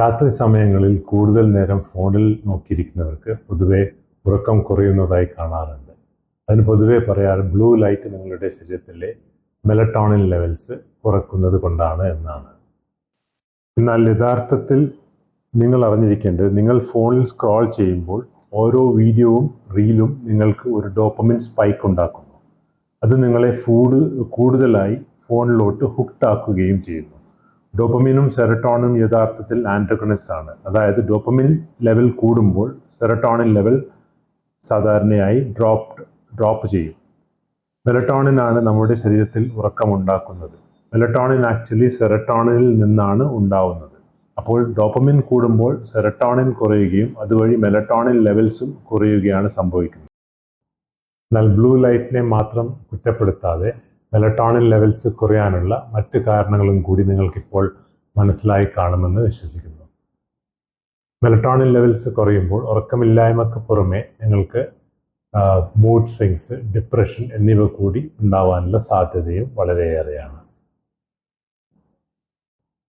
രാത്രി സമയങ്ങളിൽ കൂടുതൽ നേരം ഫോണിൽ നോക്കിയിരിക്കുന്നവർക്ക് പൊതുവെ ഉറക്കം കുറയുന്നതായി കാണാറുണ്ട്. അതിന് പൊതുവെ പറയാറ് ബ്ലൂ ലൈറ്റ് നിങ്ങളുടെ ശരീരത്തിലെ മെലറ്റോണിൻ ലെവൽസ് കുറക്കുന്നത് കൊണ്ടാണ് എന്നാണ്. എന്നാൽ യഥാർത്ഥത്തിൽ നിങ്ങൾ അറിഞ്ഞിരിക്കേണ്ടത്, നിങ്ങൾ ഫോണിൽ സ്ക്രോൾ ചെയ്യുമ്പോൾ ഓരോ വീഡിയോവും റീലും നിങ്ങൾക്ക് ഒരു ഡോപ്പമിൻ സ്പൈക്ക് ഉണ്ടാക്കുന്നു. അത് നിങ്ങളെ കൂടുതലായി ഫോണിലോട്ട് ഹുക്ഡ് ആക്കുകയും ചെയ്യുന്നു. ഡോപ്പമിനും സെറട്ടോണിനും യഥാർത്ഥത്തിൽ ആൻറ്റഗണിസ്റ്റ് ആണ്. അതായത് ഡോപ്പമിൻ ലെവൽ കൂടുമ്പോൾ സെറട്ടോണിൻ ലെവൽ സാധാരണയായി ഡ്രോപ്പ് ചെയ്യും. മെലറ്റോണിൻ ആണ് നമ്മുടെ ശരീരത്തിൽ ഉറക്കമുണ്ടാക്കുന്നത്. മെലറ്റോണിൻ ആക്ച്വലി സെറട്ടോണിനിൽ നിന്നാണ് ഉണ്ടാവുന്നത്. അപ്പോൾ ഡോപ്പമിൻ കൂടുമ്പോൾ സെറട്ടോണിൻ കുറയുകയും അതുവഴി മെലറ്റോണിൻ ലെവൽസും കുറയുകയാണ് സംഭവിക്കുന്നത്. എന്നാൽ ബ്ലൂ ലൈറ്റിനെ മാത്രം കുറ്റപ്പെടുത്താതെ മെലറ്റോണിൻ ലെവൽസ് കുറയാനുള്ള മറ്റ് കാരണങ്ങളും കൂടി നിങ്ങൾക്കിപ്പോൾ മനസ്സിലായി കാണുമെന്ന് വിശ്വസിക്കുന്നു. മെലറ്റോണിൻ ലെവൽസ് കുറയുമ്പോൾ ഉറക്കമില്ലായ്മക്ക് പുറമെ നിങ്ങൾക്ക് മൂഡ് സ്വിങ്സ്, ഡിപ്രഷൻ എന്നിവ കൂടി ഉണ്ടാവാനുള്ള സാധ്യതയും വളരെയേറെയാണ്.